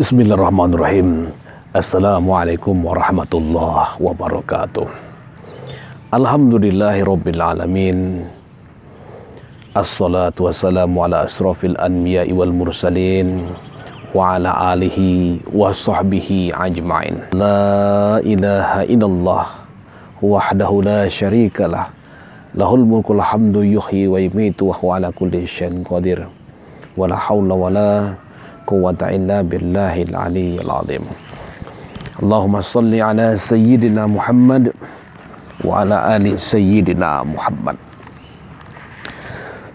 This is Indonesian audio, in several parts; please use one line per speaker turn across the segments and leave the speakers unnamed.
Bismillahirrahmanirrahim. Assalamualaikum warahmatullahi wabarakatuh. Alhamdulillahirabbil alamin. Assalatu wassalamu ala asrafil anbiya'i wal mursalin wa ala alihi wa sahbihi ajma'in. La ilaha illallah wahdahu la syarikalah. Lahul mulkul hamdu yuhyi wa yumitu wa huwa ala kulli syai'in qadir. Wa la haula wa la quwwata illa billahil aliyyil azim. Allahumma salli ala sayyidina Muhammad wa ala ali sayyidina Muhammad.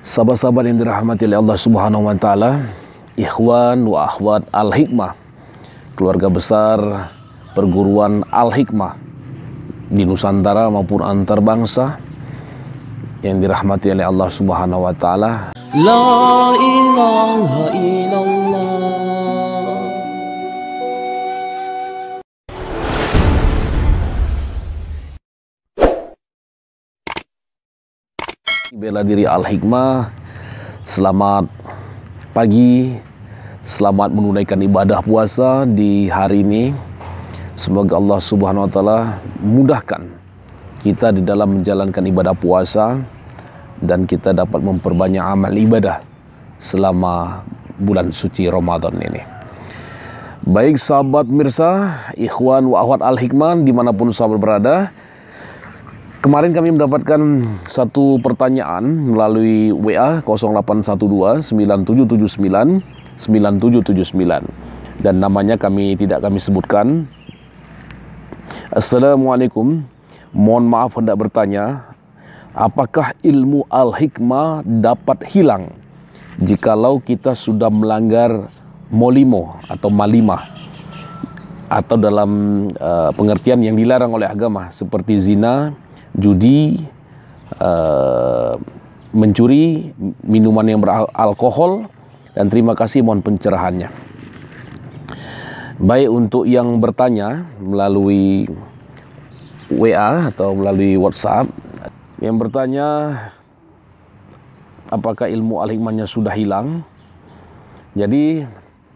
Sahabat-sahabat yang dirahmati oleh Allah Subhanahu wa taala, ikhwan wa akhwat Al-Hikmah, keluarga besar perguruan Al-Hikmah di Nusantara maupun antar bangsa yang dirahmati oleh Allah Subhanahu wa taala.
La ilaha illallah.
Bela diri Al-Hikmah, selamat pagi, selamat menunaikan ibadah puasa di hari ini. Semoga Allah Subhanahu wa taala mudahkan kita di dalam menjalankan ibadah puasa dan kita dapat memperbanyak amal ibadah selama bulan suci Ramadan ini. Baik sahabat mirsa, ikhwan wa akhwat Al-Hikmah dimanapun sahabat berada, kemarin kami mendapatkan satu pertanyaan melalui WA 0812 9779 9779 dan namanya tidak kami sebutkan. Assalamualaikum, mohon maaf hendak bertanya, apakah ilmu Al-Hikmah dapat hilang jikalau kita sudah melanggar molimo atau malimah atau dalam pengertian yang dilarang oleh agama seperti zina, judi, mencuri, minuman yang beralkohol, dan terima kasih, mohon pencerahannya. Baik, untuk yang bertanya melalui WA atau melalui WhatsApp, yang bertanya apakah ilmu Al-Hikmahnya sudah hilang. Jadi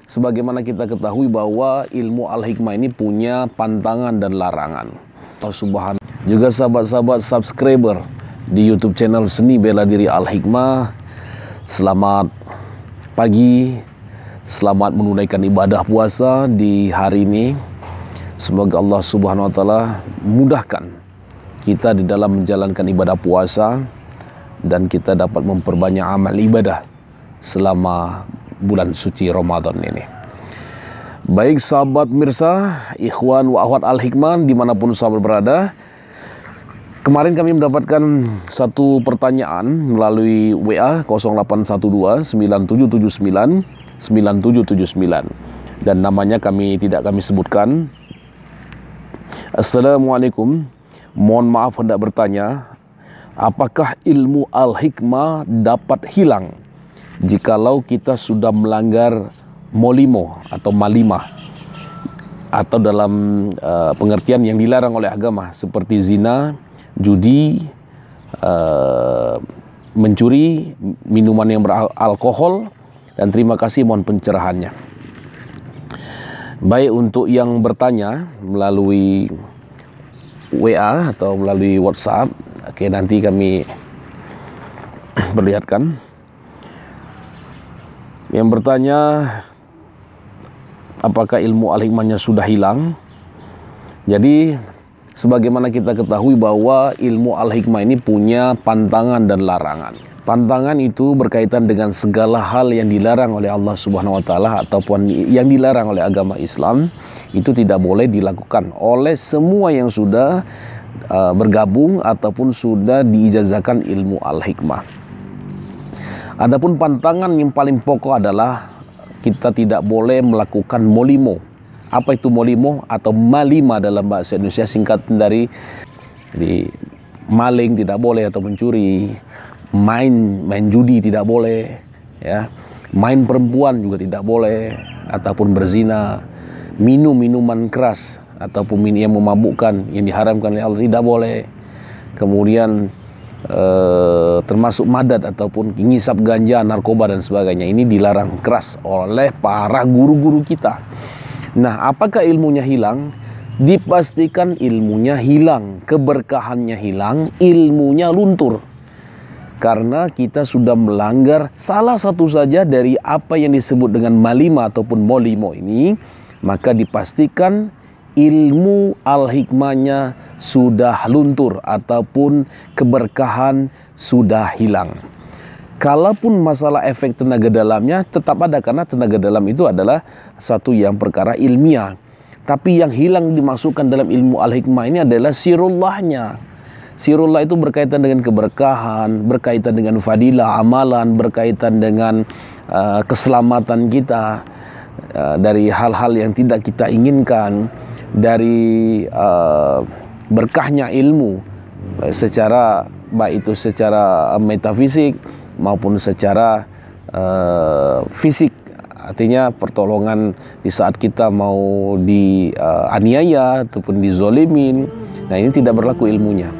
sebagaimana kita ketahui bahwa ilmu Al-Hikmah ini punya pantangan dan larangan. Allah Subhanahu. Juga sahabat-sahabat subscriber di YouTube channel Seni Bela Diri Al-Hikmah, selamat pagi, selamat menunaikan ibadah puasa di hari ini. Semoga Allah Subhanahu wa taala mudahkan kita di dalam menjalankan ibadah puasa dan kita dapat memperbanyak amal ibadah selama bulan suci Ramadan ini. Baik sahabat mirsa, ikhwan wa akhwat Al-Hikmah dimanapun sahabat berada, kemarin kami mendapatkan satu pertanyaan melalui WA 0812 9779 9779 dan namanya tidak kami sebutkan. Assalamualaikum, mohon maaf hendak bertanya, apakah ilmu Al-Hikmah dapat hilang jikalau kita sudah melanggar molimo atau malimah atau dalam pengertian yang dilarang oleh agama seperti zina, judi, mencuri, minuman yang beralkohol, dan terima kasih, mohon pencerahannya. Baik, untuk yang bertanya melalui WA atau melalui WhatsApp, oke, nanti kami perlihatkan. Yang bertanya apakah ilmu Al-Hikmahnya sudah hilang. Jadi sebagaimana kita ketahui bahwa ilmu Al-Hikmah ini punya pantangan dan larangan. Pantangan itu berkaitan dengan segala hal yang dilarang oleh Allah Subhanahu wa taala ataupun yang dilarang oleh agama Islam, itu tidak boleh dilakukan oleh semua yang sudah bergabung ataupun sudah diijazahkan ilmu Al-Hikmah. Adapun pantangan yang paling pokok adalah kita tidak boleh melakukan molimo. Apa itu molimo atau malima dalam bahasa Indonesia, singkatan dari maling tidak boleh atau mencuri, main judi tidak boleh, ya, main perempuan juga tidak boleh, ataupun berzina, minum minuman keras ataupun yang memabukkan yang diharamkan oleh Allah tidak boleh. Kemudian termasuk madat ataupun ngisap ganja, narkoba dan sebagainya, ini dilarang keras oleh para guru-guru kita. Nah, apakah ilmunya hilang? Dipastikan ilmunya hilang, keberkahannya hilang, ilmunya luntur. Karena kita sudah melanggar salah satu saja dari apa yang disebut dengan malima ataupun molimo ini, maka dipastikan ilmu al-hikmahnya sudah luntur ataupun keberkahan sudah hilang. Kalaupun masalah efek tenaga dalamnya tetap ada, karena tenaga dalam itu adalah satu yang perkara ilmiah. Tapi yang hilang dimasukkan dalam ilmu al-hikmah ini adalah sirullahnya. Sirullah itu berkaitan dengan keberkahan, berkaitan dengan fadilah amalan, berkaitan dengan keselamatan kita dari hal-hal yang tidak kita inginkan, dari berkahnya ilmu secara baik itu secara metafisik maupun secara fisik. Artinya pertolongan di saat kita mau dianiaya ataupun dizolimin. Nah, ini tidak berlaku ilmunya.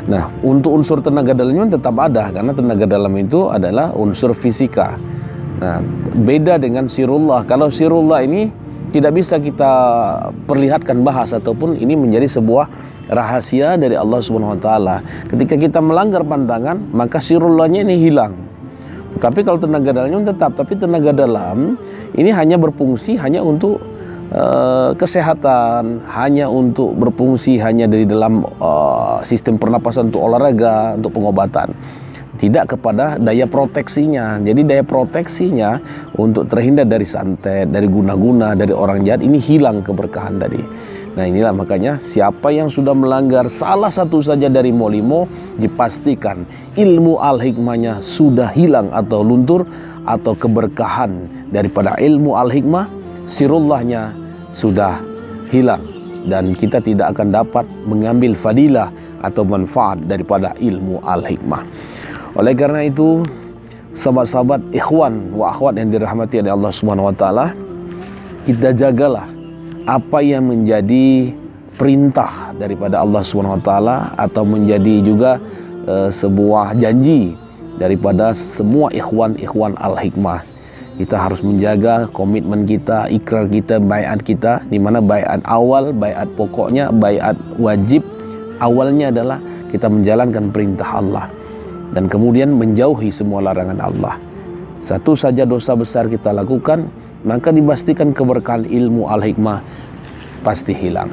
Nah, untuk unsur tenaga dalamnya tetap ada, karena tenaga dalam itu adalah unsur fisika. Nah, beda dengan sirullah. Kalau sirullah ini tidak bisa kita perlihatkan, bahas, ataupun ini menjadi sebuah rahasia dari Allah Subhanahu wa taala. Ketika kita melanggar pantangan, maka sirullahnya ini hilang. Tapi kalau tenaga dalamnya tetap, tapi tenaga dalam ini hanya berfungsi hanya untuk kesehatan, hanya untuk berfungsi hanya dari dalam sistem pernapasan untuk olahraga, untuk pengobatan, tidak kepada daya proteksinya. Jadi daya proteksinya untuk terhindar dari santet, dari guna-guna, dari orang jahat, ini hilang keberkahan tadi. Nah, inilah makanya siapa yang sudah melanggar salah satu saja dari molimo, dipastikan ilmu al-hikmahnya sudah hilang atau luntur, atau keberkahan daripada ilmu al-hikmah, sirullahnya sudah hilang, dan kita tidak akan dapat mengambil fadilah atau manfaat daripada ilmu al-hikmah. Oleh karena itu, sahabat-sahabat, ikhwan wa akhwat yang dirahmati oleh Allah Subhanahu wa taala, kita jagalah apa yang menjadi perintah daripada Allah Subhanahu wa taala, atau menjadi juga sebuah janji daripada semua ikhwan al-hikmah. Kita harus menjaga komitmen kita, ikrar kita, baiat kita, di mana baiat awal, baiat pokoknya, baiat wajib awalnya adalah kita menjalankan perintah Allah dan kemudian menjauhi semua larangan Allah. Satu saja dosa besar kita lakukan, maka dipastikan keberkahan ilmu al-hikmah pasti hilang.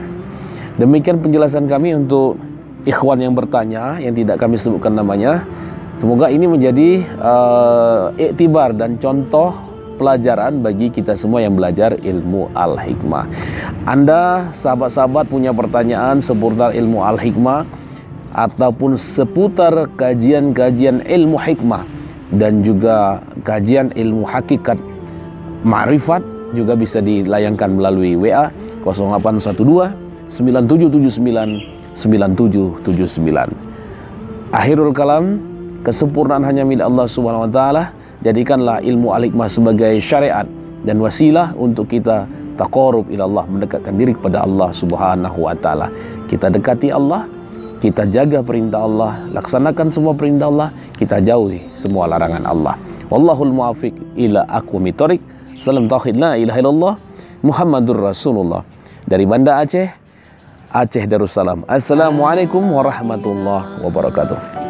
Demikian penjelasan kami untuk ikhwan yang bertanya, yang tidak kami sebutkan namanya. Semoga ini menjadi iktibar dan contoh pelajaran bagi kita semua yang belajar ilmu al-hikmah. Anda, sahabat-sahabat, punya pertanyaan seputar ilmu al-hikmah ataupun seputar kajian-kajian ilmu hikmah dan juga kajian ilmu hakikat ma'rifat, juga bisa dilayangkan melalui WA 0812 9779 9779. Akhirul kalam, kesempurnaan hanya milik Allah Subhanahu wa taala. Jadikanlah ilmu al-hikmah sebagai syariat dan wasilah untuk kita taqarrub ila Allah, mendekatkan diri kepada Allah Subhanahu wa taala. Kita dekati Allah, kita jaga perintah Allah, laksanakan semua perintah Allah, kita jauhi semua larangan Allah. Wallahul muwaffiq ila aqwamit thoriq. Salam tauhid, la ilaha illallah, Muhammadur Rasulullah. Dari Banda Aceh, Aceh Darussalam. Assalamualaikum warahmatullahi wabarakatuh.